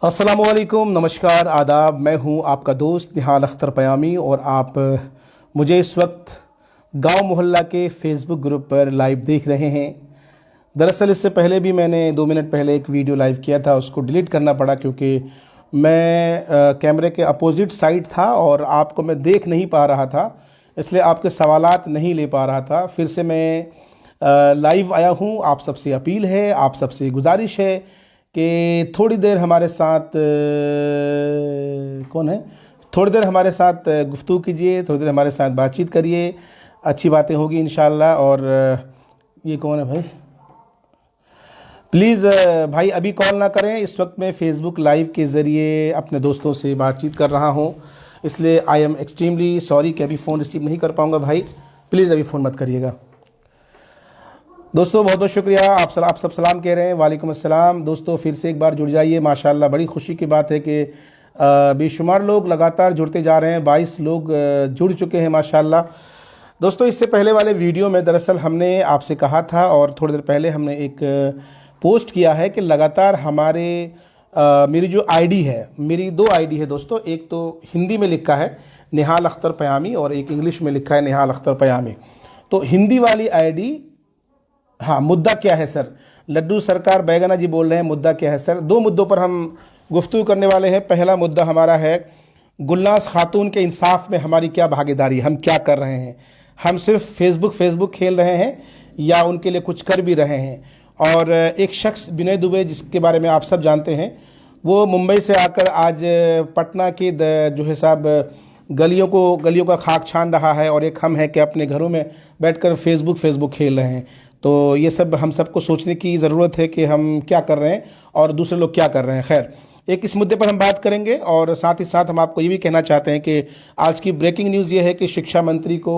अस्सलामुअलैकुम, नमस्कार, आदाब। मैं हूं आपका दोस्त निहाल अख्तर पयामी और आप मुझे इस वक्त गांव मोहल्ला के फेसबुक ग्रुप पर लाइव देख रहे हैं। दरअसल इससे पहले भी मैंने 2 मिनट पहले एक वीडियो लाइव किया था, उसको डिलीट करना पड़ा क्योंकि मैं कैमरे के अपोजिट साइड था और आपको मैं देख नहीं पा रहा था, इसलिए आपके सवालात नहीं ले पा रहा था। फिर से मैं लाइव आया हूं। आप सबसे अपील है, आप सबसे गुजारिश है कि थोड़ी देर हमारे साथ कौन है, थोड़ी देर हमारे साथ गुफ्तगू कीजिए, थोड़ी देर हमारे साथ बातचीत करिए, अच्छी बातें होगी इंशाल्लाह। और ये कौन है भाई? प्लीज़ भाई अभी कॉल ना करें, इस वक्त मैं फेसबुक लाइव के ज़रिए अपने दोस्तों से बातचीत कर रहा हूँ, इसलिए आई एम एक्सट्रीमली सॉरी कि अभी फ़ोन रिसीव नहीं कर पाऊँगा। भाई प्लीज़ अभी फ़ोन मत करिएगा। दोस्तों बहुत बहुत शुक्रिया, आप सब सलाम कह रहे हैं। वालेकुम अस्सलाम। दोस्तों फिर से एक बार जुड़ जाइए। माशाल्लाह बड़ी खुशी की बात है कि बेशुमार लोग लगातार जुड़ते जा रहे हैं। 22 लोग जुड़ चुके हैं माशाल्लाह। दोस्तों इससे पहले वाले वीडियो में दरअसल हमने आपसे कहा था और थोड़ी देर पहले हमने एक पोस्ट किया है कि लगातार हमारे मेरी जो आईडी है, मेरी 2 आईडी है दोस्तों। एक तो हिंदी में लिखा है निहाल अख्तर पयामी और एक इंग्लिश में लिखा है निहाल अख्तर पयामी। तो हिंदी वाली आईडी, हाँ, मुद्दा क्या है सर? लड्डू सरकार बैगना जी बोल रहे हैं, मुद्दा क्या है सर? 2 मुद्दों पर हम गुफ्तगू करने वाले हैं। पहला मुद्दा हमारा है गुलनाज खातून के इंसाफ में हमारी क्या भागीदारी, हम क्या कर रहे हैं, हम सिर्फ फेसबुक खेल रहे हैं या उनके लिए कुछ कर भी रहे हैं। और एक शख्स विनय दुबे, जिसके बारे में आप सब जानते हैं, वो मुंबई से आकर आज पटना के जो है साहब गलियों का खाक छान रहा है, और एक हम है कि अपने घरों में बैठकर फेसबुक खेल रहे हैं। तो ये सब हम सबको सोचने की ज़रूरत है कि हम क्या कर रहे हैं और दूसरे लोग क्या कर रहे हैं। खैर, एक इस मुद्दे पर हम बात करेंगे और साथ ही साथ हम आपको ये भी कहना चाहते हैं कि आज की ब्रेकिंग न्यूज़ ये है कि शिक्षा मंत्री को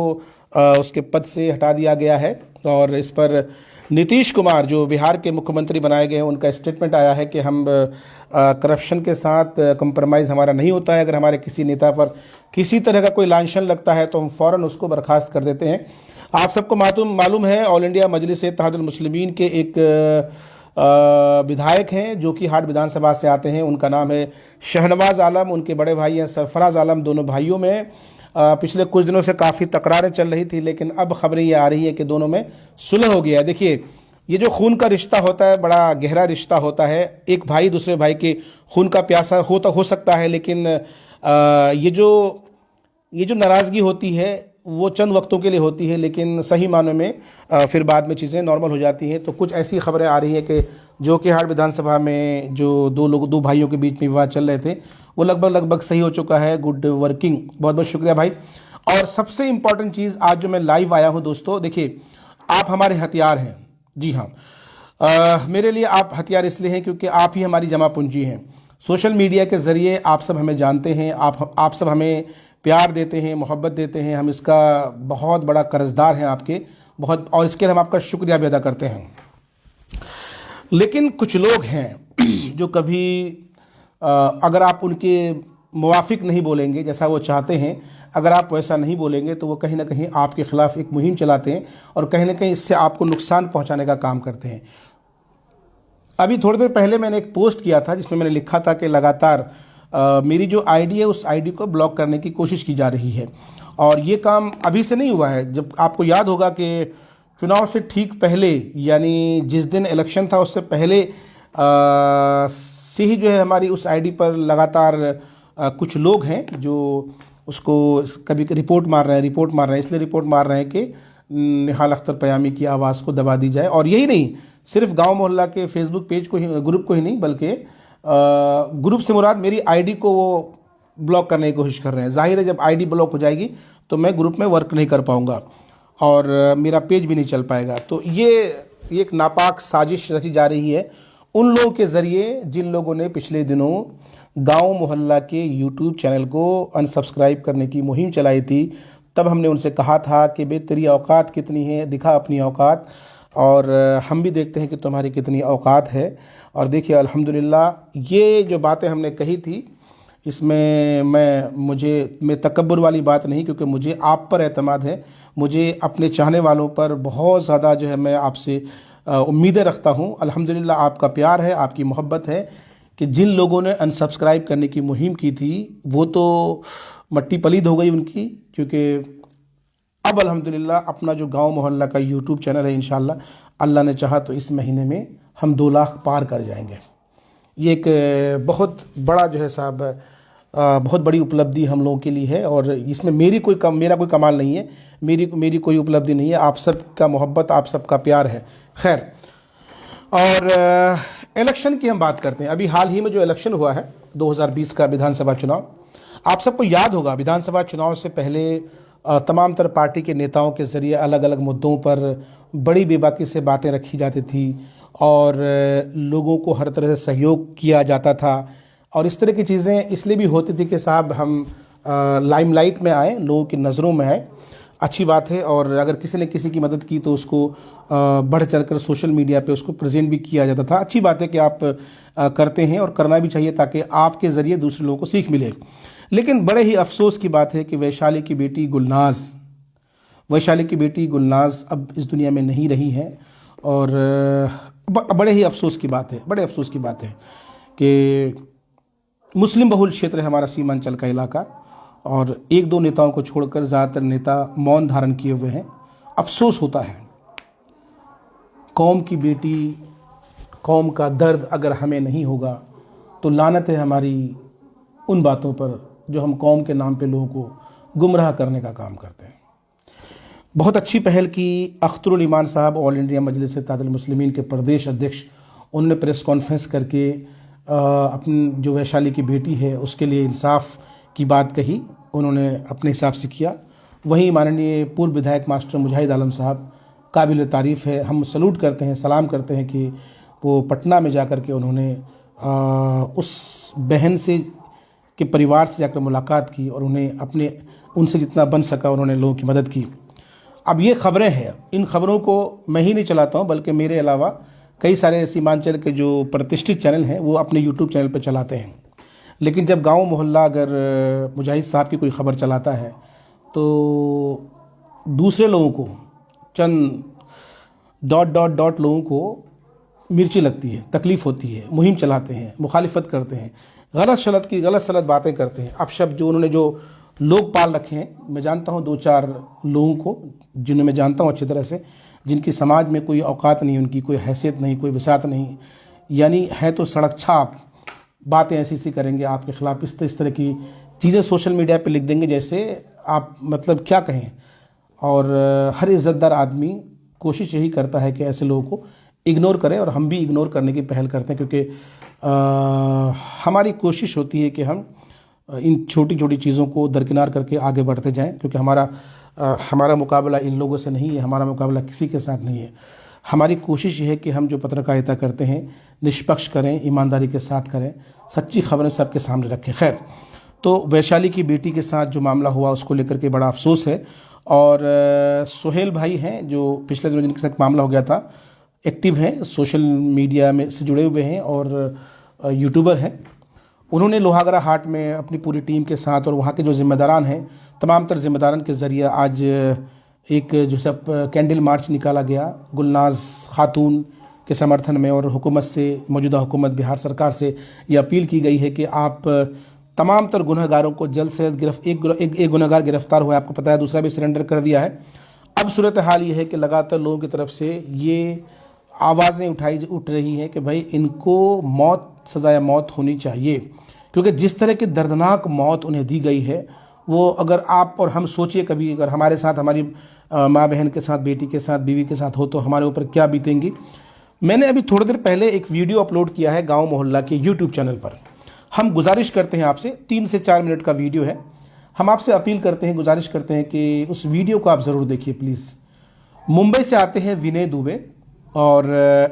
उसके पद से हटा दिया गया है। और इस पर नीतीश कुमार, जो बिहार के मुख्यमंत्री बनाए गए हैं, उनका स्टेटमेंट आया है कि हम करप्शन के साथ कंप्रोमाइज़ हमारा नहीं होता है। अगर हमारे किसी नेता पर किसी तरह का कोई लांछन लगता है तो हम फ़ौरन उसको बर्खास्त कर देते हैं। आप सबको मालूम है, ऑल इंडिया मजलिस इत्तेहादुल मुस्लिमीन के एक विधायक हैं जो कि हाट विधानसभा से आते हैं। उनका नाम है शहनवाज आलम, उनके बड़े भाई हैं सरफराज आलम। दोनों भाइयों में पिछले कुछ दिनों से काफ़ी तकरारें चल रही थी, लेकिन अब खबरें ये आ रही है कि दोनों में सुलह हो गया है। देखिए, ये जो खून का रिश्ता होता है बड़ा गहरा रिश्ता होता है। एक भाई दूसरे भाई के खून का प्यासा हो सकता है, लेकिन ये जो नाराज़गी होती है वो चंद वक्तों के लिए होती है, लेकिन सही मानों में फिर बाद में चीज़ें नॉर्मल हो जाती हैं। तो कुछ ऐसी खबरें आ रही हैं कि जो कि हाट विधानसभा में जो 2 भाइयों के बीच में विवाद चल रहे थे, वो लगभग सही हो चुका है। गुड वर्किंग, बहुत बहुत शुक्रिया भाई। और सबसे इम्पॉर्टेंट चीज़, आज जो मैं लाइव आया हूँ दोस्तों, देखिए आप हमारे हथियार हैं। जी हाँ, मेरे लिए आप हथियार इसलिए हैं क्योंकि आप ही हमारी जमा पूंजी हैं। सोशल मीडिया के ज़रिए आप सब हमें जानते हैं, आप सब हमें प्यार देते हैं, मोहब्बत देते हैं। हम इसका बहुत बड़ा कर्जदार हैं आपके, बहुत, और इसके लिए हम आपका शुक्रिया भी अदा करते हैं। लेकिन कुछ लोग हैं जो कभी अगर आप उनके मुवाफिक नहीं बोलेंगे, जैसा वो चाहते हैं, अगर आप वैसा नहीं बोलेंगे, तो वो कहीं ना कहीं आपके ख़िलाफ़ एक मुहिम चलाते हैं और कहीं ना कहीं इससे आपको नुकसान पहुंचाने का काम करते हैं। अभी थोड़ी देर पहले मैंने एक पोस्ट किया था जिसमें मैंने लिखा था कि लगातार मेरी जो आईडी है उस आईडी को ब्लॉक करने की कोशिश की जा रही है, और ये काम अभी से नहीं हुआ है। जब आपको याद होगा कि चुनाव से ठीक पहले, यानी जिस दिन इलेक्शन था उससे पहले से ही जो है हमारी उस आईडी पर लगातार कुछ लोग हैं जो उसको कभी रिपोर्ट मार रहे हैं। इसलिए रिपोर्ट मार रहे हैं कि निहाल अख्तर पयामी की आवाज़ को दबा दी जाए। और यही नहीं, सिर्फ गांव मोहल्ला के फेसबुक पेज को ही, ग्रुप को ही नहीं, बल्कि ग्रुप से मुराद मेरी आईडी को वो ब्लॉक करने की कोशिश कर रहे हैं। जाहिर है जब आईडी ब्लॉक हो जाएगी तो मैं ग्रुप में वर्क नहीं कर पाऊंगा और मेरा पेज भी नहीं चल पाएगा। तो ये एक नापाक साजिश रची जा रही है उन लोगों के ज़रिए जिन लोगों ने पिछले दिनों गांव मोहल्ला के यूट्यूब चैनल को अनसब्सक्राइब करने की मुहिम चलाई थी। तब हमने उनसे कहा था कि बे तेरी औकात कितनी है, दिखा अपनी औकात, और हम भी देखते हैं कि तुम्हारी कितनी औकात है। और देखिए अल्हम्दुलिल्लाह ये जो बातें हमने कही थी, इसमें मैं तकब्बुर वाली बात नहीं, क्योंकि मुझे आप पर एतमाद है, मुझे अपने चाहने वालों पर बहुत ज़्यादा जो है मैं आपसे उम्मीदें रखता हूँ। अल्हम्दुलिल्लाह आपका प्यार है, आपकी मोहब्बत है कि जिन लोगों ने अनसब्सक्राइब करने की मुहिम की थी वो तो मट्टी पलीद हो गई उनकी, क्योंकि अब अल्हम्दुलिल्लाह अपना जो गांव मोहल्ला का यूट्यूब चैनल है, इंशाल्लाह अल्लाह ने चाहा तो इस महीने में हम 2 लाख पार कर जाएंगे। ये एक बहुत बड़ा जो है साहब बहुत बड़ी उपलब्धि हम लोगों के लिए है, और इसमें मेरा कोई कमाल नहीं है, मेरी कोई उपलब्धि नहीं है, आप सबका मोहब्बत, आप सबका प्यार है। खैर, और इलेक्शन की हम बात करते हैं। अभी हाल ही में जो इलेक्शन हुआ है 2020 का विधानसभा चुनाव, आप सबको याद होगा विधानसभा चुनाव से पहले तमाम तर पार्टी के नेताओं के ज़रिए अलग अलग मुद्दों पर बड़ी बेबाकी से बातें रखी जाती थी और लोगों को हर तरह से सहयोग किया जाता था, और इस तरह की चीज़ें इसलिए भी होती थी कि साहब हम लाइमलाइट में आए, लोगों की नज़रों में आए, अच्छी बात है। और अगर किसी ने किसी की मदद की तो उसको बढ़ चढ़कर सोशल मीडिया पे उसको प्रेजेंट भी किया जाता था। अच्छी बात है कि आप करते हैं और करना भी चाहिए ताकि आपके ज़रिए दूसरे लोगों को सीख मिले। लेकिन बड़े ही अफसोस की बात है कि वैशाली की बेटी गुलनाज अब इस दुनिया में नहीं रही है, और बड़े ही अफसोस की बात है कि मुस्लिम बहुल क्षेत्र है हमारा सीमांचल का इलाका, और 1-2 नेताओं को छोड़कर ज़्यादातर नेता मौन धारण किए हुए हैं। अफसोस होता है। कौम की बेटी, कौम का दर्द अगर हमें नहीं होगा तो लानत है हमारी उन बातों पर जो हम कौम के नाम पे लोगों को गुमराह करने का काम करते हैं। बहुत अच्छी पहल की अख्तरुल ईमान साहब, ऑल इंडिया मजलिस इत्तेहादुल मुस्लिमीन के प्रदेश अध्यक्ष, उन्होंने प्रेस कॉन्फ्रेंस करके अपनी जो वैशाली की बेटी है उसके लिए इंसाफ की बात कही, उन्होंने अपने हिसाब से किया। वहीं माननीय पूर्व विधायक मास्टर मुजाहिद आलम साहब, काबिल तारीफ़ है, हम सलूट करते हैं, सलाम करते हैं कि वो पटना में जाकर के उन्होंने उस बहन से के परिवार से जाकर मुलाकात की और उन्हें उनसे जितना बन सका उन्होंने लोगों की मदद की। अब ये खबरें हैं, इन खबरों को मैं ही नहीं चलाता हूँ, बल्कि मेरे अलावा कई सारे सीमांचल के जो प्रतिष्ठित चैनल हैं वो अपने यूट्यूब चैनल पर चलाते हैं। लेकिन जब गांव मोहल्ला अगर मुजाहिद साहब की कोई ख़बर चलाता है तो दूसरे लोगों को, चंद ... लोगों को मिर्ची लगती है, तकलीफ़ होती है, मुहिम चलाते हैं, मुखालिफत करते हैं, गलत सलत बातें करते हैं। अब शब्द जो उन्होंने जो लोग पाल रखे हैं, मैं जानता हूँ 2-4 लोगों को जिन्हें मैं जानता हूँ अच्छी तरह से, जिनकी समाज में कोई औकात नहीं, उनकी कोई हैसियत नहीं, कोई विसात नहीं, यानी है तो सड़क छाप, बातें ऐसी करेंगे आपके ख़िलाफ़, इस तरह की चीज़ें सोशल मीडिया पे लिख देंगे जैसे आप मतलब क्या कहें। और हर इज़्ज़तदार आदमी कोशिश यही करता है कि ऐसे लोगों को इग्नोर करें, और हम भी इग्नोर करने की पहल करते हैं, क्योंकि हमारी कोशिश होती है कि हम इन छोटी छोटी चीज़ों को दरकिनार करके आगे बढ़ते जाएं, क्योंकि हमारा मुकाबला इन लोगों से नहीं है, हमारा मुकाबला किसी के साथ नहीं है। हमारी कोशिश ये है कि हम जो पत्रकारिता करते हैं निष्पक्ष करें, ईमानदारी के साथ करें, सच्ची खबरें सबके सामने रखें। खैर, तो वैशाली की बेटी के साथ जो मामला हुआ उसको लेकर के बड़ा अफसोस है, और सुहेल भाई हैं जो पिछले दिनों जिनके साथ मामला हो गया था, एक्टिव हैं, सोशल मीडिया में से जुड़े हुए हैं और यूट्यूबर हैं। उन्होंने लोहागड़ा हाट में अपनी पूरी टीम के साथ और वहाँ के जो ज़िम्मेदारान हैं, तमाम तर ज़िम्मेदारान के ज़रिए आज एक जो सब कैंडल मार्च निकाला गया गुलनाज खातून के समर्थन में, और हुकूमत से, मौजूदा हुकूमत बिहार सरकार से ये अपील की गई है कि आप तमाम तर गुनहगारों को जल्द से जल्द एक गुनहगार गिरफ्तार हुआ है, आपको पता है, दूसरा भी सरेंडर कर दिया है। अब सूरत हाल ये है कि लगातार लोगों की तरफ से ये आवाज़ें उठ रही हैं कि भाई इनको सज़ाए मौत होनी चाहिए, क्योंकि जिस तरह की दर्दनाक मौत उन्हें दी गई है वो अगर आप और हम सोचिए कभी अगर हमारे साथ, हमारी माँ बहन के साथ, बेटी के साथ, बीवी के साथ हो तो हमारे ऊपर क्या बीतेंगी। मैंने अभी थोड़ी देर पहले एक वीडियो अपलोड किया है गांव मोहल्ला के यूट्यूब चैनल पर। हम गुजारिश करते हैं आपसे, 3 से 4 मिनट का वीडियो है, हम आपसे अपील करते हैं, गुजारिश करते हैं कि उस वीडियो को आप ज़रूर देखिए प्लीज़। मुंबई से आते हैं विनय दुबे, और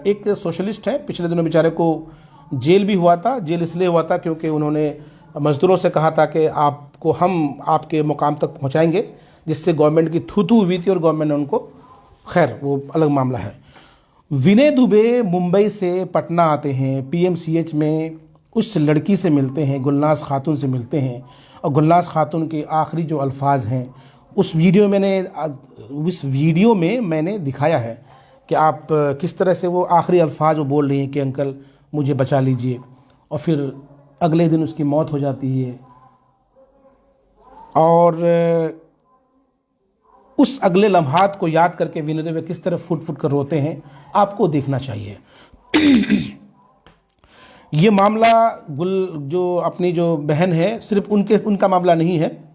एक सोशलिस्ट हैं। पिछले दिनों बेचारे को जेल भी हुआ था। जेल इसलिए हुआ था क्योंकि उन्होंने मज़दूरों से कहा था कि आपको हम आपके मुकाम तक पहुंचाएंगे, जिससे गवर्नमेंट की थू हुई थी और गवर्नमेंट ने उनको, खैर वो अलग मामला है। विनय दुबे मुंबई से पटना आते हैं, पीएमसीएच में उस लड़की से मिलते हैं, गुलनाज खातून से मिलते हैं, और गुलनाज खातून के आखिरी जो अल्फाज हैं उस वीडियो में मैंने दिखाया है कि आप किस तरह से वो आखिरी अल्फाज वो बोल रही हैं कि अंकल मुझे बचा लीजिए। और फिर अगले दिन उसकी मौत हो जाती है, और उस अगले लम्हात को याद करके विनय दुबे किस तरह फुट फुट कर रोते हैं, आपको देखना चाहिए। ये मामला जो अपनी जो बहन है, सिर्फ उनका मामला नहीं है,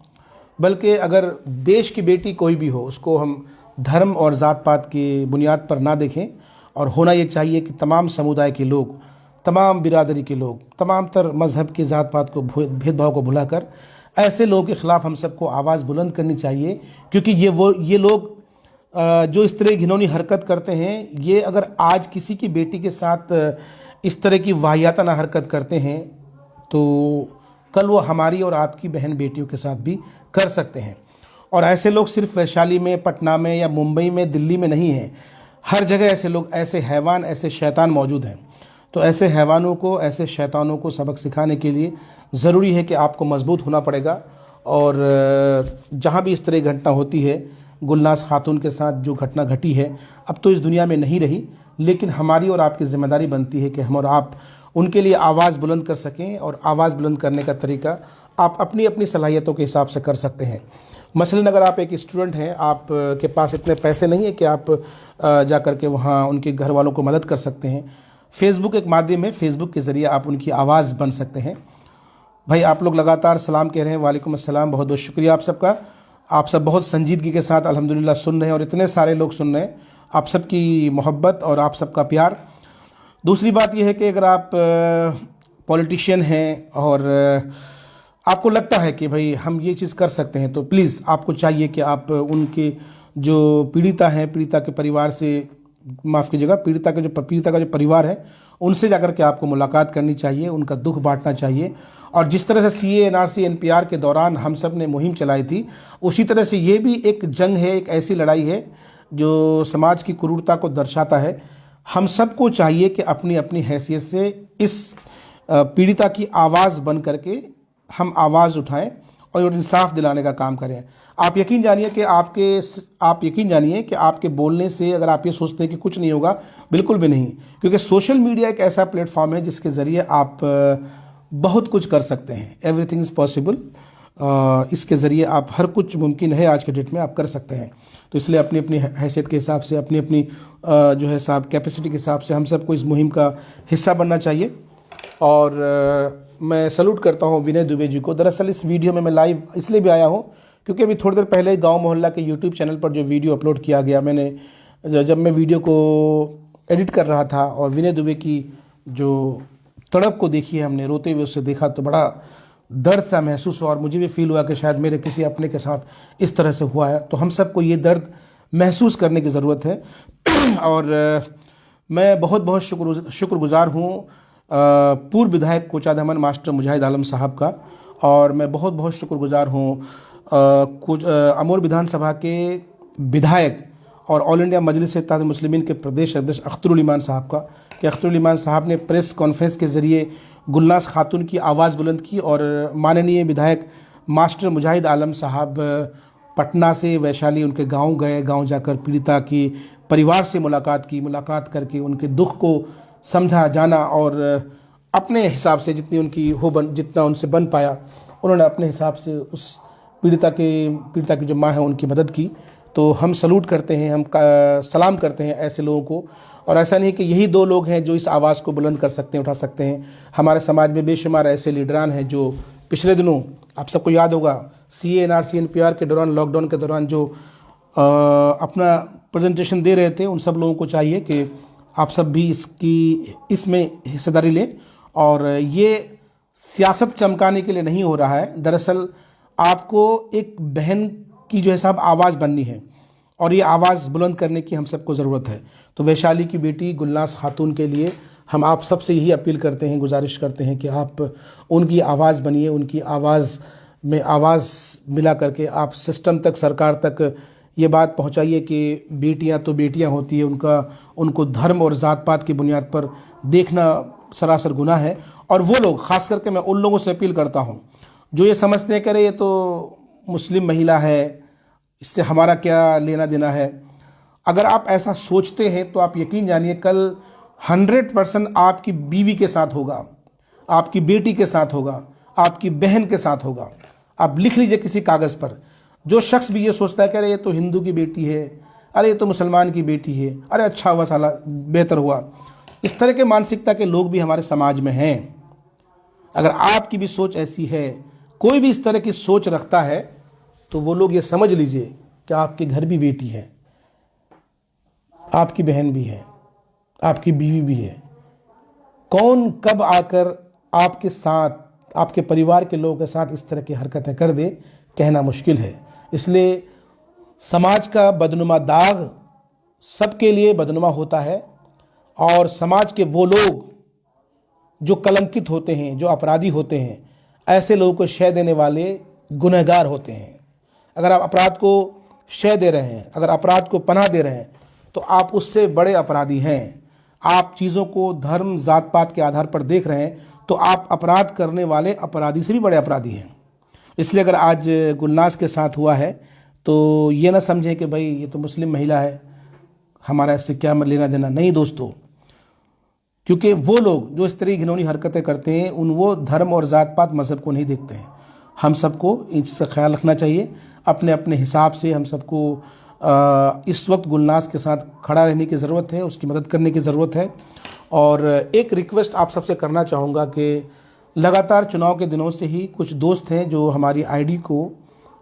बल्कि अगर देश की बेटी कोई भी हो, उसको हम धर्म और ज़ात पात की बुनियाद पर ना देखें, और होना ये चाहिए कि तमाम समुदाय के लोग, तमाम बिरादरी के लोग, तमाम तर मज़हब के ज़ात पात को, भेदभाव को भुलाकर ऐसे लोगों के ख़िलाफ़ हम सबको आवाज़ बुलंद करनी चाहिए। क्योंकि ये लोग जो इस तरह घिनौनी हरकत करते हैं, ये अगर आज किसी की बेटी के साथ इस तरह की वाहियाताना हरकत करते हैं, तो कल वो हमारी और आपकी बहन बेटियों के साथ भी कर सकते हैं। और ऐसे लोग सिर्फ वैशाली में, पटना में या मुंबई में, दिल्ली में नहीं हैं, हर जगह ऐसे लोग, ऐसे हैवान, ऐसे शैतान मौजूद हैं। तो ऐसे हैवानों को, ऐसे शैतानों को सबक सिखाने के लिए ज़रूरी है कि आपको मजबूत होना पड़ेगा। और जहाँ भी इस तरह की घटना होती है, गुलनाज खातून के साथ जो घटना घटी है, अब तो इस दुनिया में नहीं रही, लेकिन हमारी और आपकी ज़िम्मेदारी बनती है कि हम और आप उनके लिए आवाज़ बुलंद कर सकें। और आवाज़ बुलंद करने का तरीका आप अपनी अपनी सलाहियतों के हिसाब से कर सकते हैं। मसलन अगर आप एक स्टूडेंट हैं, आप के पास इतने पैसे नहीं है कि आप जा कर के वहाँ उनके घर वालों को मदद कर सकते हैं, फेसबुक एक माध्यम है, फेसबुक के ज़रिए आप उनकी आवाज़ बन सकते हैं। भाई आप लोग लगातार सलाम कह रहे हैं, वालेकुम अस्सलाम, बहुत बहुत शुक्रिया आप सबका। आप सब बहुत संजीदगी के साथ अल्हम्दुलिल्लाह सुन रहे हैं, और इतने सारे लोग सुन रहे हैं, आप सबकी मोहब्बत और आप सबका प्यार। दूसरी बात यह है कि अगर आप पॉलिटिशियन हैं और आपको लगता है कि भाई हम ये चीज़ कर सकते हैं, तो प्लीज़ आपको चाहिए कि आप उनके जो पीड़िता हैं, पीड़िता के परिवार से, माफ़ कीजिएगा, पीड़िता का जो परिवार है, उनसे जाकर के आपको मुलाकात करनी चाहिए, उनका दुख बांटना चाहिए। और जिस तरह से CAA NRC NPR के दौरान हम सब ने मुहिम चलाई थी, उसी तरह से ये भी एक जंग है, एक ऐसी लड़ाई है जो समाज की क्रूरता को दर्शाता है। हम सबको चाहिए कि अपनी अपनी हैसियत से इस पीड़िता की आवाज़ बन करके हम आवाज़ उठाएं और इंसाफ दिलाने का काम करें। आप यकीन जानिए कि आपके बोलने से, अगर आप ये सोचते हैं कि कुछ नहीं होगा, बिल्कुल भी नहीं। क्योंकि सोशल मीडिया एक ऐसा प्लेटफॉर्म है जिसके ज़रिए आप बहुत कुछ कर सकते हैं। Everything is possible. इसके ज़रिए आप हर कुछ मुमकिन है, आज के डेट में आप कर सकते हैं। तो इसलिए अपनी अपनी हैसियत के हिसाब से, अपनी अपनी जो है साहब कैपेसिटी के हिसाब से हम सबको इस मुहिम का हिस्सा बनना चाहिए। और मैं सल्यूट करता हूँ विनय दुबे जी को। दरअसल इस वीडियो में मैं लाइव इसलिए भी आया हूँ क्योंकि अभी थोड़ी देर पहले गांव मोहल्ला के यूट्यूब चैनल पर जो वीडियो अपलोड किया गया, मैंने जब मैं वीडियो को एडिट कर रहा था और विनय दुबे की जो तड़प को देखी है, हमने रोते हुए उससे देखा, तो बड़ा दर्द सा महसूस हुआ। और मुझे भी फील हुआ कि शायद मेरे किसी अपने के साथ इस तरह से हुआ है। तो हम सबको ये दर्द महसूस करने की ज़रूरत है। और मैं बहुत बहुत शुक्रगुजार हूँ पूर्व विधायक कोचाधामन मास्टर मुजाहिद आलम साहब का। और मैं बहुत बहुत शुक्रगुजार हूँ अमूर विधानसभा के विधायक और ऑल इंडिया मजलिस इत्तेहाद मुस्लिमीन के प्रदेश अध्यक्ष अख्तरुल ईमान साहब का, कि अख्तरुल ईमान साहब ने प्रेस कॉन्फ्रेंस के ज़रिए गुलनाज खातून की आवाज़ बुलंद की। और माननीय विधायक मास्टर मुजाहिद आलम साहब पटना से वैशाली उनके गांव गए, गांव जाकर पीड़िता की परिवार से मुलाकात करके उनके दुख को समझा, जाना, और अपने हिसाब से जितना उनसे बन पाया, उन्होंने अपने हिसाब से उस पीड़िता की जो माँ है उनकी मदद की। तो हम सलूट करते हैं, हम सलाम करते हैं ऐसे लोगों को। और ऐसा नहीं कि यही दो लोग हैं जो इस आवाज़ को बुलंद कर सकते हैं, उठा सकते हैं। हमारे समाज में बेशुमार ऐसे लीडरान हैं जो पिछले दिनों, आप सबको याद होगा, CAA NRC NPR के दौरान, लॉकडाउन के दौरान जो अपना प्रेजेंटेशन दे रहे थे, उन सब लोगों को चाहिए कि आप सब भी इसमें हिस्सेदारी लें। और ये सियासत चमकाने के लिए नहीं हो रहा है। दरअसल आपको एक बहन की जो है साहब आवाज़ बननी है, और ये आवाज़ बुलंद करने की हम सबको ज़रूरत है। तो वैशाली की बेटी गुलनाज खातून के लिए हम आप सबसे यही अपील करते हैं, गुजारिश करते हैं कि आप उनकी आवाज़ बनिए, उनकी आवाज़ में आवाज़ मिला करके आप सिस्टम तक, सरकार तक ये बात पहुंचाइए कि बेटियां तो बेटियां होती है, उनको धर्म और ज़ात पात की बुनियाद पर देखना सरासर गुनाह है। और वो लोग, ख़ास करके मैं उन लोगों से अपील करता हूं जो ये समझते हैं कि अरे ये तो मुस्लिम महिला है, इससे हमारा क्या लेना देना है। अगर आप ऐसा सोचते हैं तो आप यकीन जानिए कल 100% आपकी बीवी के साथ होगा, आपकी बेटी के साथ होगा, आपकी बहन के साथ होगा। आप लिख लीजिए किसी कागज़ पर। जो शख्स भी ये सोचता है कि अरे ये तो हिंदू की बेटी है, अरे ये तो मुसलमान की बेटी है, अरे अच्छा हुआ साला बेहतर हुआ, इस तरह के मानसिकता के लोग भी हमारे समाज में हैं। अगर आपकी भी सोच ऐसी है, कोई भी इस तरह की सोच रखता है, तो वो लोग ये समझ लीजिए कि आपके घर भी बेटी है, आपकी बहन भी है, आपकी बीवी भी है। कौन कब आकर आपके साथ, आपके परिवार के लोगों के साथ इस तरह की हरकतें कर दे, कहना मुश्किल है। इसलिए समाज का बदनुमा दाग सबके लिए बदनुमा होता है, और समाज के वो लोग जो कलंकित होते हैं, जो अपराधी होते हैं, ऐसे लोगों को शय देने वाले गुनहगार होते हैं। अगर आप अपराध को शय दे रहे हैं, अगर अपराध को पनाह दे रहे हैं, तो आप उससे बड़े अपराधी हैं। आप चीज़ों को धर्म जात पात के आधार पर देख रहे हैं, तो आप अपराध करने वाले अपराधी से भी बड़े अपराधी हैं। इसलिए अगर आज गुलनाज के साथ हुआ है, तो ये ना समझें कि भाई ये तो मुस्लिम महिला है, हमारा इससे क्या लेना देना। नहीं दोस्तों, क्योंकि वो लोग जो इस तरह की घिनौनी हरकतें करते हैं, वो धर्म और जात पात मज़हब को नहीं देखते हैं। हम सबको इन चीज़ का ख्याल रखना चाहिए। अपने अपने हिसाब से हम सबको इस वक्त गुलनाज के साथ खड़ा रहने की ज़रूरत है, उसकी मदद करने की ज़रूरत है। और एक रिक्वेस्ट आप सबसे करना चाहूँगा कि लगातार चुनाव के दिनों से ही कुछ दोस्त हैं जो हमारी आईडी को,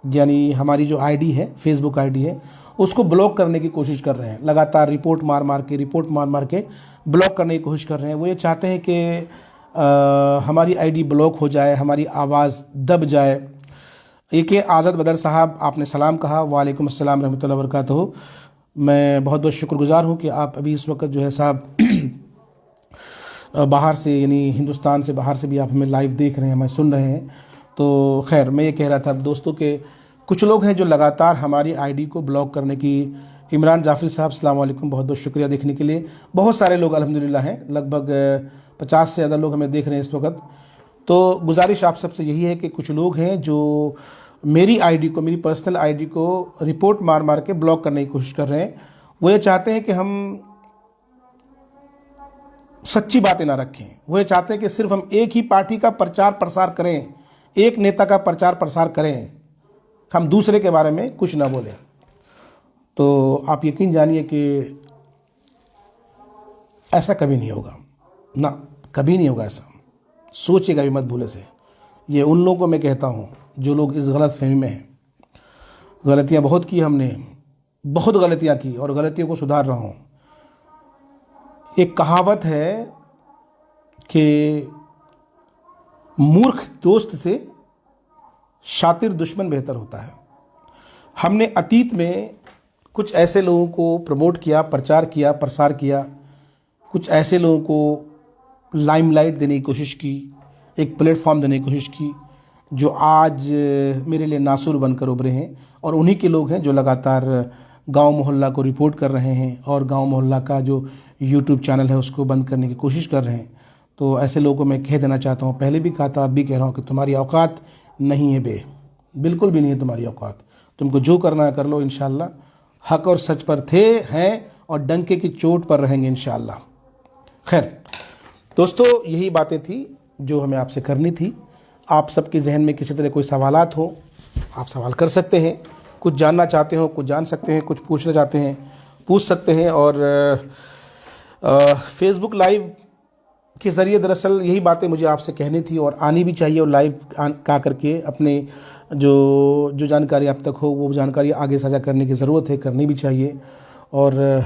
यानी हमारी जो आईडी है, फेसबुक आईडी है, उसको ब्लॉक करने की कोशिश कर रहे हैं। लगातार रिपोर्ट मार मार के ब्लॉक करने की कोशिश कर रहे हैं। वो ये चाहते हैं कि हमारी आईडी ब्लॉक हो जाए, हमारी आवाज़ दब जाए। एक आज़ाद बदर साहब, आपने सलाम कहा, वालेकुम अस्सलाम रहमतुल्लाहि व बरकातहू। मैं बहुत बहुत शुक्रगुजार हूँ कि आप अभी इस वक्त जो है साहब बाहर से, यानी हिंदुस्तान से बाहर से भी आप हमें लाइव देख रहे हैं, हमें सुन रहे हैं। तो खैर, मैं ये कह रहा था दोस्तों के कुछ लोग हैं जो लगातार हमारी आईडी को ब्लॉक करने की। इमरान जाफरी साहब, अस्सलाम वालेकुम, बहुत बहुत शुक्रिया देखने के लिए। बहुत सारे लोग अल्हम्दुलिल्लाह हैं, लगभग 50 से ज़्यादा लोग हमें देख रहे हैं इस वक्त। तो गुजारिश आप सबसे यही है कि कुछ लोग हैं जो मेरी आईडी को, मेरी पर्सनल आईडी को रिपोर्ट मार मार के ब्लॉक करने की कोशिश कर रहे हैं। वो ये चाहते हैं कि हम सच्ची बातें ना रखें। वो ये चाहते हैं कि सिर्फ हम एक ही पार्टी का प्रचार प्रसार करें, एक नेता का प्रचार प्रसार करें, हम दूसरे के बारे में कुछ ना बोलें। तो आप यकीन जानिए कि ऐसा कभी नहीं होगा ना, कभी नहीं होगा ऐसा। सोचिएगा भी मत भूले से। ये उन लोगों को मैं कहता हूँ जो लोग इस गलत फहमी में हैं। गलतियाँ बहुत की हमने, बहुत गलतियाँ की, और गलतियों को सुधार रहा हूँ। एक कहावत है कि मूर्ख दोस्त से शातिर दुश्मन बेहतर होता है। हमने अतीत में कुछ ऐसे लोगों को प्रमोट किया, प्रचार किया, प्रसार किया, कुछ ऐसे लोगों को लाइमलाइट देने की कोशिश की, एक प्लेटफॉर्म देने की कोशिश की, जो आज मेरे लिए नासुर बनकर उभरे हैं। और उन्हीं के लोग हैं जो लगातार गांव मोहल्ला को रिपोर्ट कर रहे हैं, और गांव मोहल्ला का जो यूट्यूब चैनल है उसको बंद करने की कोशिश कर रहे हैं। तो ऐसे लोगों को मैं कह देना चाहता हूँ, पहले भी कहा था, अब भी कह रहा हूँ कि तुम्हारी औकात नहीं है बे, बिल्कुल भी नहीं है तुम्हारी औकात। तुमको जो करना है कर लो, इंशाल्लाह हक और सच पर थे, हैं, और डंके की चोट पर रहेंगे इंशाल्लाह। खैर दोस्तों, यही बातें थी जो हमें आपसे करनी थी। आप सबके जहन में किसी तरह कोई सवालात हो, आप सवाल कर सकते हैं। कुछ जानना चाहते हो, कुछ जान सकते हैं, कुछ पूछना चाहते हैं, पूछ सकते हैं। और फेसबुक लाइव के ज़रिए दरअसल यही बातें मुझे आपसे कहनी थी, और आनी भी चाहिए, और लाइव का करके अपने जो जानकारी आप तक हो वो जानकारी आगे साझा करने की ज़रूरत है, करनी भी चाहिए। और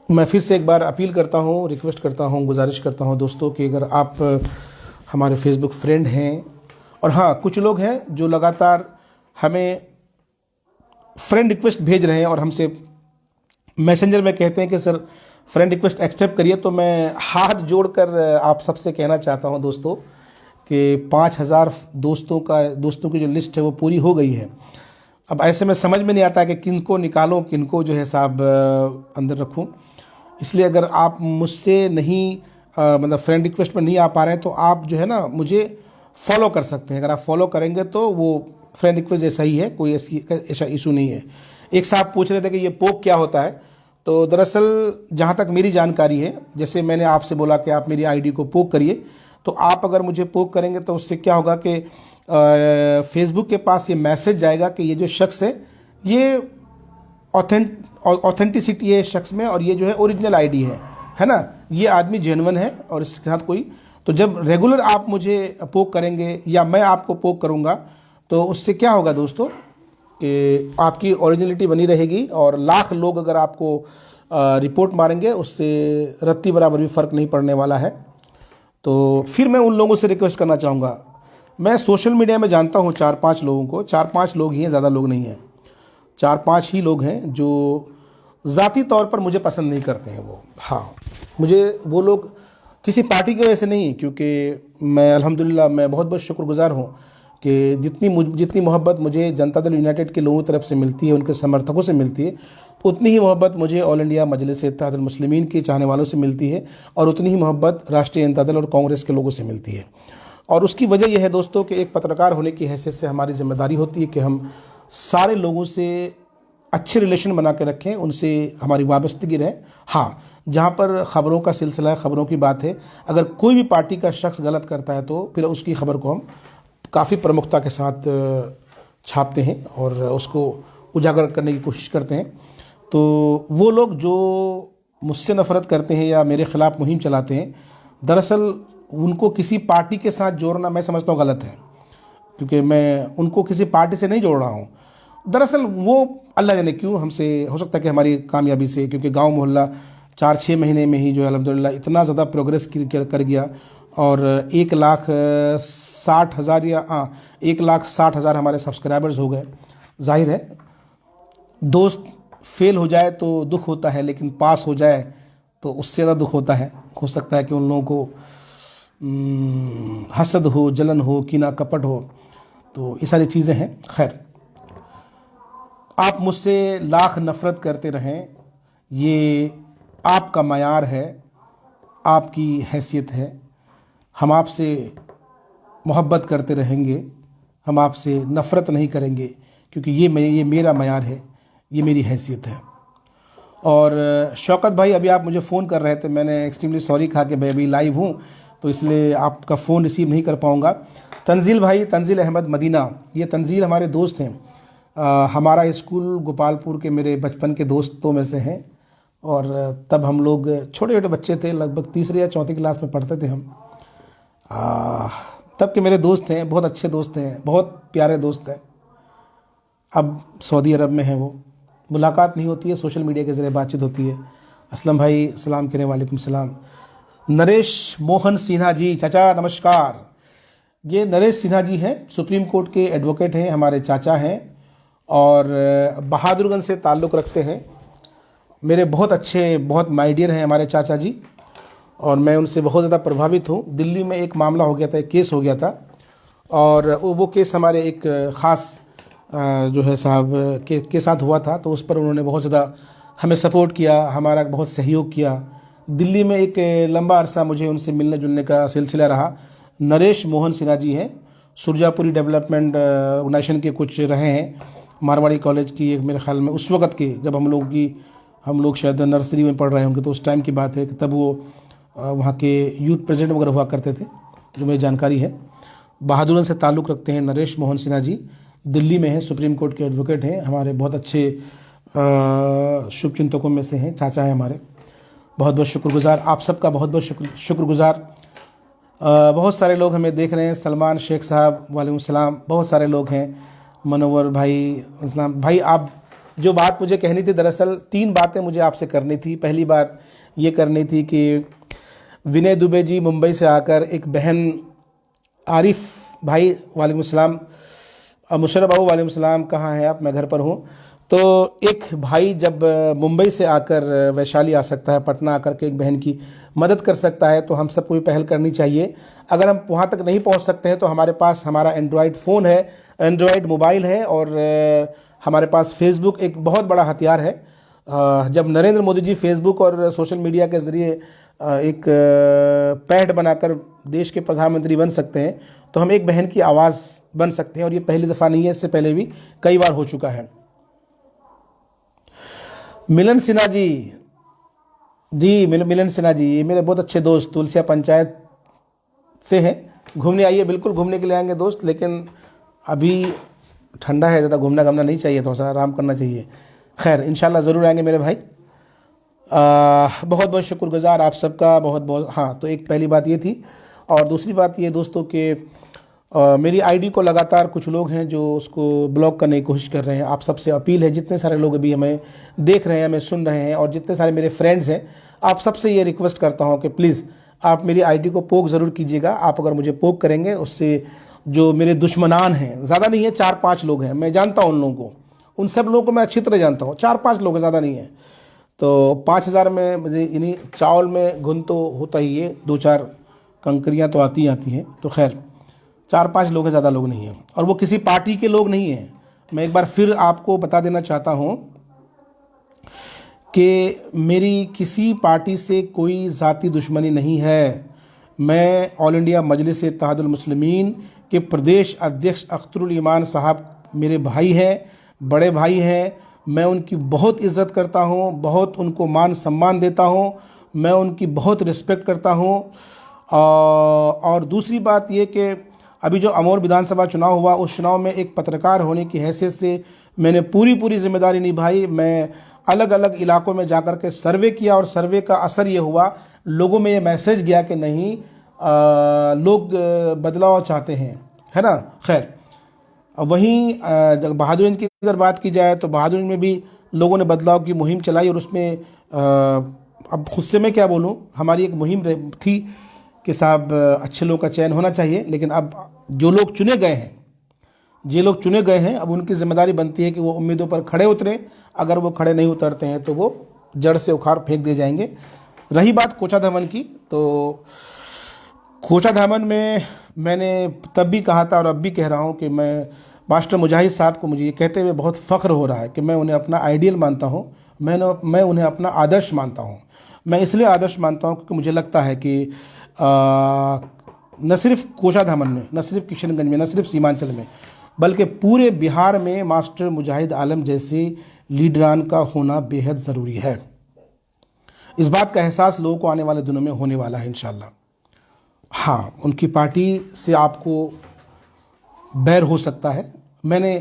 मैं फिर से एक बार अपील करता हूँ, रिक्वेस्ट करता हूँ, गुजारिश करता हूँ दोस्तों कि अगर आप हमारे फेसबुक फ्रेंड हैं, और हाँ, कुछ लोग हैं जो लगातार हमें फ्रेंड रिक्वेस्ट भेज रहे हैं और हमसे मैसेंजर में कहते हैं कि सर फ्रेंड रिक्वेस्ट एक्सेप्ट करिए, तो मैं हाथ जोड़कर आप सबसे कहना चाहता हूं दोस्तों कि 5000 दोस्तों की जो लिस्ट है वो पूरी हो गई है। अब ऐसे में समझ में नहीं आता कि किनको निकालूं, किनको जो है साहब अंदर रखूं। इसलिए अगर आप मुझसे नहीं मतलब फ्रेंड रिक्वेस्ट पर नहीं आ पा रहे हैं, तो आप जो है ना मुझे फॉलो कर सकते हैं। अगर आप फॉलो करेंगे तो वो फ्रेंड रिक्वेस्ट जैसा ही है, कोई ऐसा इशू नहीं है। एक साहब पूछ रहे थे कि ये पोक क्या होता है, तो दरअसल जहाँ तक मेरी जानकारी है, जैसे मैंने आपसे बोला कि आप मेरी आईडी को पोक करिए, तो आप अगर मुझे पोक करेंगे तो उससे क्या होगा कि फेसबुक के पास ये मैसेज जाएगा कि ये जो शख्स है ये ऑथेंटिसिटी है शख्स में, और ये जो है ओरिजिनल आईडी है ना, ये आदमी जेन्युइन है और इसके साथ कोई। तो जब रेगुलर आप मुझे पोक करेंगे या मैं आपको पोक करूँगा तो उससे क्या होगा दोस्तों कि आपकी ओरिजिनलिटी बनी रहेगी, और लाख लोग अगर आपको रिपोर्ट मारेंगे उससे रत्ती बराबर भी फ़र्क नहीं पड़ने वाला है। तो फिर मैं उन लोगों से रिक्वेस्ट करना चाहूँगा, मैं सोशल मीडिया में जानता हूँ 4-5 लोगों को, 4-5 लोग ही हैं, ज़्यादा लोग नहीं हैं, 4-5 ही लोग हैं जो ज़ाती तौर पर मुझे पसंद नहीं करते हैं वो। हाँ, मुझे वो लोग किसी पार्टी की वजह से नहीं, क्योंकि मैं अल्हम्दुलिल्लाह मैं बहुत बहुत शुक्रगुज़ार हूँ कि जितनी मोहब्बत मुझे जनता दल यूनाइटेड के लोगों की तरफ से मिलती है, उनके समर्थकों से मिलती है, उतनी ही मोहब्बत मुझे ऑल इंडिया मजलिस इत्तेहादुल मुस्लिमीन के चाहने वालों से मिलती है, और उतनी ही मोहब्बत राष्ट्रीय जनता दल और कांग्रेस के लोगों से मिलती है। और उसकी वजह यह है दोस्तों कि एक पत्रकार होने की हैसियत से हमारी जिम्मेदारी होती है कि हम सारे लोगों से अच्छे रिलेशन बना के रखें, उनसे हमारी वाबस्तगी रहे। हाँ, जहाँ पर ख़बरों का सिलसिला है, ख़बरों की बात है, अगर कोई भी पार्टी का शख्स गलत करता है तो फिर उसकी ख़बर को हम काफ़ी प्रमुखता के साथ छापते हैं और उसको उजागर करने की कोशिश करते हैं। तो वो लोग जो मुझसे नफ़रत करते हैं या मेरे ख़िलाफ़ मुहिम चलाते हैं, दरअसल उनको किसी पार्टी के साथ जोड़ना मैं समझता हूँ गलत है, क्योंकि मैं उनको किसी पार्टी से नहीं जोड़ रहा हूँ। दरअसल वो अल्लाह जाने क्यों हमसे, हो सकता है कि हमारी कामयाबी से, क्योंकि गांव मोहल्ला 4-6 महीने में ही जो है अल्हम्दुलिल्लाह इतना ज़्यादा प्रोग्रेस कर गया, और 1,60,000 या 1,60,000 हमारे सब्सक्राइबर्स हो गए। जाहिर है दोस्त फेल हो जाए तो दुख होता है, लेकिन पास हो जाए तो उससे ज़्यादा दुख होता है। हो सकता है कि उन लोगों को हसद हो, जलन हो, कीना कपट हो, तो ये सारी चीज़ें हैं। खैर, आप मुझसे लाख नफ़रत करते रहें, ये आपका मयार है, आपकी हैसियत है। हम आपसे मोहब्बत करते रहेंगे, हम आपसे नफ़रत नहीं करेंगे, क्योंकि ये मेरा मयार है, ये मेरी हैसियत है। और शौकत भाई, अभी आप मुझे फ़ोन कर रहे थे, मैंने एक्सट्रीमली सॉरी कहा कि मैं अभी लाइव हूँ तो इसलिए आपका फ़ोन रिसीव नहीं कर पाऊँगा। तंजील भाई, तंजील अहमद मदीना, ये तंजील हमारे दोस्त हैं, हमारा स्कूल गोपालपुर के मेरे बचपन के दोस्तों में से हैं, और तब हम लोग छोटे छोटे बच्चे थे, लगभग 3री या 4th क्लास में पढ़ते थे हम। तब के मेरे दोस्त हैं, बहुत अच्छे दोस्त हैं, बहुत प्यारे दोस्त हैं। अब सऊदी अरब में हैं वो, मुलाकात नहीं होती है, सोशल मीडिया के ज़रिए बातचीत होती है। असलम भाई सलाम करें। वालेकुम सलाम। नरेश मोहन सिन्हा जी, चाचा नमस्कार। ये नरेश सिन्हा जी हैं, सुप्रीम कोर्ट के एडवोकेट हैं, हमारे चाचा हैं, और बहादुरगंज से ताल्लुक़ रखते हैं। मेरे बहुत अच्छे, बहुत माय डियर हैं हमारे चाचा जी, और मैं उनसे बहुत ज़्यादा प्रभावित हूँ। दिल्ली में एक मामला हो गया था, एक केस हो गया था, और वो केस हमारे एक ख़ास जो है साहब के साथ हुआ था, तो उस पर उन्होंने बहुत ज़्यादा हमें सपोर्ट किया, हमारा बहुत सहयोग किया। दिल्ली में एक लंबा अरसा मुझे उनसे मिलने जुलने का सिलसिला रहा। नरेश मोहन सिन्हा जी हैं, सुरजापुरी डेवलपमेंट ऑर्गेनाइजेशन के कुछ रहे हैं, मारवाड़ी कॉलेज की एक, मेरे ख्याल में उस वक़्त के, जब हम लोग शायद नर्सरी में पढ़ रहे होंगे, तो उस टाइम की बात है कि तब वो वहाँ के यूथ प्रेसिडेंट वगैरह हुआ करते थे, जो मुझे जानकारी है। बहादुरगंज से ताल्लुक़ रखते हैं नरेश मोहन सिन्हा जी, दिल्ली में हैं, सुप्रीम कोर्ट के एडवोकेट हैं, हमारे बहुत अच्छे शुभचिंतकों में से हैं, चाचा हैं हमारे। बहुत बहुत शुक्रगुज़ार, आप सबका बहुत बहुत शुक्रगुज़ार। बहुत सारे लोग हमें देख रहे हैं, सलमान शेख साहब वालेकुम सलाम, बहुत सारे लोग हैं, मनोवर भाई, भाई आप जो बात मुझे कहनी थी, दरअसल 3 बातें मुझे आपसे करनी थी। पहली बात ये करनी थी कि विनय दुबे जी मुंबई से आकर, एक बहन आरिफ भाई वालेकुम सलाम, मुशर्रफ बाबू वालेकुम सलाम, कहाँ हैं आप? मैं घर पर हूँ। तो एक भाई जब मुंबई से आकर वैशाली आ सकता है, पटना आकर के एक बहन की मदद कर सकता है, तो हम सबको भी पहल करनी चाहिए। अगर हम वहाँ तक नहीं पहुँच सकते हैं तो हमारे पास हमारा एंड्रॉयड फ़ोन है, एंड्रॉयड मोबाइल है, और हमारे पास फेसबुक एक बहुत बड़ा हथियार है। जब नरेंद्र मोदी जी फेसबुक और सोशल मीडिया के ज़रिए एक पैड बनाकर देश के प्रधानमंत्री बन सकते हैं, तो हम एक बहन की आवाज़ बन सकते हैं, और ये पहली दफ़ा नहीं है, इससे पहले भी कई बार हो चुका है। मिलन सिन्हा जी, मिलन सिन्हा जी, ये मेरे बहुत अच्छे दोस्त तुलसिया पंचायत से हैं। घूमने आइए, बिल्कुल घूमने के लिए आएंगे दोस्त, लेकिन अभी ठंडा है, ज़्यादा घूमना घामना नहीं चाहिए, थोड़ा सा आराम करना चाहिए। खैर इंशाल्लाह ज़रूर आएंगे मेरे भाई। बहुत बहुत शुक्रगुजार आप सबका, बहुत बहुत। हाँ, तो एक पहली बात ये थी, और दूसरी बात ये दोस्तों कि मेरी आईडी को लगातार कुछ लोग हैं जो उसको ब्लॉक करने की कोशिश कर रहे हैं। आप सबसे अपील है, जितने सारे लोग अभी हमें देख रहे हैं, हमें सुन रहे हैं, और जितने सारे मेरे फ्रेंड्स हैं, आप सबसे ये रिक्वेस्ट करता हूँ कि प्लीज़ आप मेरी आईडी को पोक ज़रूर कीजिएगा। आप अगर मुझे पोक करेंगे, उससे जो मेरे दुश्मनान हैं, ज़्यादा नहीं है, 4-5 लोग हैं, मैं जानता हूँ उन लोगों को, उन सब लोगों को मैं अच्छी तरह जानता हूँ। 4-5 लोग हैं, ज़्यादा नहीं है। तो 5,000 में मुझे इन्हीं चावल में घुन तो होता ही है, 2-4 कंकरियाँ तो आती हैं। तो खैर 4-5 लोग हैं, ज़्यादा लोग नहीं हैं, और वो किसी पार्टी के लोग नहीं हैं। मैं एक बार फिर आपको बता देना चाहता हूँ कि मेरी किसी पार्टी से कोई ज़ाती दुश्मनी नहीं है। मैं ऑल इंडिया मजलिस इत्तेहादुल मुस्लिमीन के प्रदेश अध्यक्ष अख्तरुल ईमान साहब मेरे भाई हैं, बड़े भाई हैं। मैं उनकी बहुत इज़्ज़त करता हूँ, बहुत उनको मान सम्मान देता हूँ, मैं उनकी बहुत रिस्पेक्ट करता हूँ। और दूसरी बात ये कि अभी जो अमोर विधानसभा चुनाव हुआ, उस चुनाव में एक पत्रकार होने की हैसियत से मैंने पूरी जिम्मेदारी निभाई। मैं अलग अलग इलाकों में जाकर के सर्वे किया, और सर्वे का असर ये हुआ, लोगों में ये मैसेज गया कि नहीं, लोग बदलाव चाहते हैं, है ना। खैर, वहीं जब बहादुरगंज की अगर बात की जाए तो बहादुरगंज में भी लोगों ने बदलाव की मुहिम चलाई, और उसमें अब खुद से मैं क्या बोलूँ, हमारी एक मुहिम थी कि साहब अच्छे लोग का चयन होना चाहिए। लेकिन अब जो लोग चुने गए हैं, अब उनकी जिम्मेदारी बनती है कि वो उम्मीदों पर खड़े उतरें। अगर वो खड़े नहीं उतरते हैं तो वो जड़ से उखाड़ फेंक दिए जाएंगे। रही बात कोचाधामन की, तो कोचाधामन में मैंने तब भी कहा था और अब भी कह रहा हूँ कि मैं मास्टर मुजाहिद साहब को मुझे ये कहते हुए बहुत फ़ख्र हो रहा है कि मैं उन्हें अपना आइडियल मानता हूँ, मैं उन्हें अपना आदर्श मानता हूँ। मैं इसलिए आदर्श मानता हूँ क्योंकि मुझे लगता है कि न सिर्फ कोचाधामन में, न सिर्फ किशनगंज में, न सिर्फ सीमांचल में, बल्कि पूरे बिहार में मास्टर मुजाहिद आलम जैसे लीडरान का होना बेहद ज़रूरी है। इस बात का एहसास लोगों को आने वाले दिनों में होने वाला है इंशाल्लाह। हाँ, उनकी पार्टी से आपको बैर हो सकता है। मैंने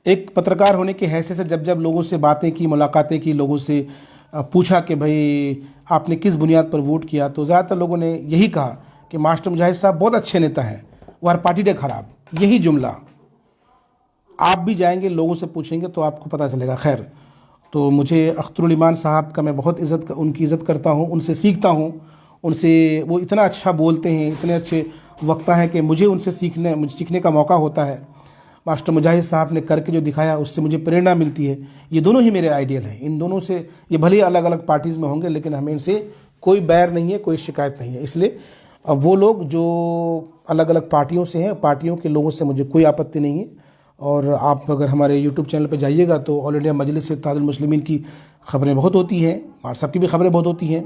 एक पत्रकार होने की हैसियत से जब लोगों से बातें की, मुलाकातें की, लोगों से पूछा कि भाई आपने किस बुनियाद पर वोट किया, तो ज़्यादातर लोगों ने यही कहा कि मास्टर मुजाहिद साहब बहुत अच्छे नेता हैं, वो हर पार्टी डे खराब, यही जुमला। आप भी जाएंगे, लोगों से पूछेंगे तो आपको पता चलेगा। खैर, तो मुझे अख्तरुल ईमान साहब का मैं बहुत उनकी इज़्ज़त करता हूँ, उनसे सीखता हूँ, उनसे वो इतना अच्छा बोलते हैं, इतने अच्छे वक्ता हैं कि मुझे उनसे सीखने का मौका होता है। मास्टर मुजाहिद साहब ने करके जो दिखाया, उससे मुझे प्रेरणा मिलती है। ये दोनों ही मेरे आइडियल हैं। इन दोनों से, ये भले ही अलग अलग पार्टीज़ में होंगे, लेकिन हमें इनसे कोई बैर नहीं है, कोई शिकायत नहीं है। इसलिए अब वो लोग जो अलग अलग पार्टियों से हैं, पार्टियों के लोगों से मुझे कोई आपत्ति नहीं है। और आप अगर हमारे यूट्यूब चैनल पर जाइएगा तो ऑल इंडिया मजलिस इत्तेहादुल मुस्लिमीन की खबरें बहुत होती हैं, और सबकी भी खबरें बहुत होती हैं,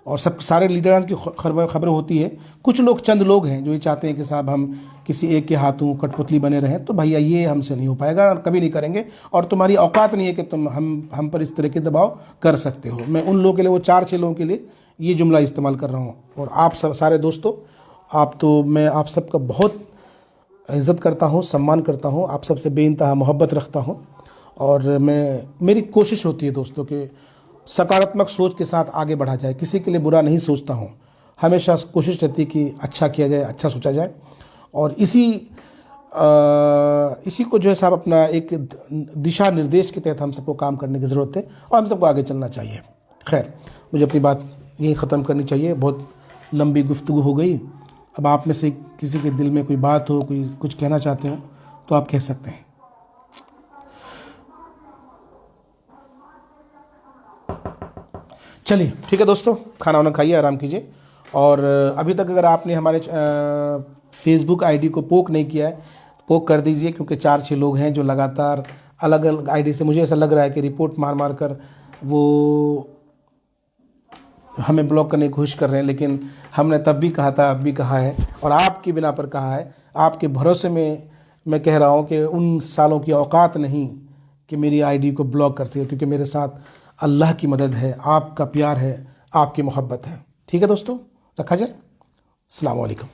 और सब सारे लीडर्स की खबरें होती है। कुछ लोग, चंद लोग हैं जो ये चाहते हैं कि साहब हम किसी एक के हाथों कठपुतली बने रहें, तो भैया ये हमसे नहीं हो पाएगा, कभी नहीं करेंगे, और तुम्हारी औकात नहीं है कि तुम हम पर इस तरह के दबाव कर सकते हो। मैं उन लोगों के लिए, वो 4-6 लोगों के लिए ये जुमला इस्तेमाल कर रहा हूँ। और आप सब सारे दोस्तों, मैं आप सबका बहुत इज़्ज़त करता हूँ, सम्मान करता हूँ, आप सबसे बेइंतहा मोहब्बत रखता हूँ। और मेरी कोशिश होती है दोस्तों कि सकारात्मक सोच के साथ आगे बढ़ा जाए, किसी के लिए बुरा नहीं सोचता हूँ। हमेशा कोशिश रहती है कि अच्छा किया जाए, अच्छा सोचा जाए, और इसी को जो है साहब अपना एक दिशा निर्देश के तहत हम सबको काम करने की ज़रूरत है, और हम सबको आगे चलना चाहिए। खैर, मुझे अपनी बात यहीं ख़त्म करनी चाहिए, बहुत लंबी गुफ्तगू हो गई। अब आप में से किसी के दिल में कोई बात हो, कोई कुछ कहना चाहते हो तो आप कह सकते हैं। चलिए ठीक है दोस्तों, खाना वाना खाइए, आराम कीजिए। और अभी तक अगर आपने हमारे फेसबुक आईडी को पोक नहीं किया है, पोक कर दीजिए, क्योंकि 4-6 लोग हैं जो लगातार अलग अलग आईडी से, मुझे ऐसा लग रहा है कि रिपोर्ट मार कर वो हमें ब्लॉक करने की कोशिश कर रहे हैं। लेकिन हमने तब भी कहा था, अब भी कहा है, और आपकी बिना पर कहा है, आपके भरोसे में मैं कह रहा हूँ कि उन सालों की औकात नहीं कि मेरी आईडी को ब्लॉक कर सके, क्योंकि मेरे साथ अल्लाह की मदद है, आपका प्यार है, आपकी मोहब्बत है। ठीक है दोस्तों, रखा जाए। अस्सलाम वालेकुम।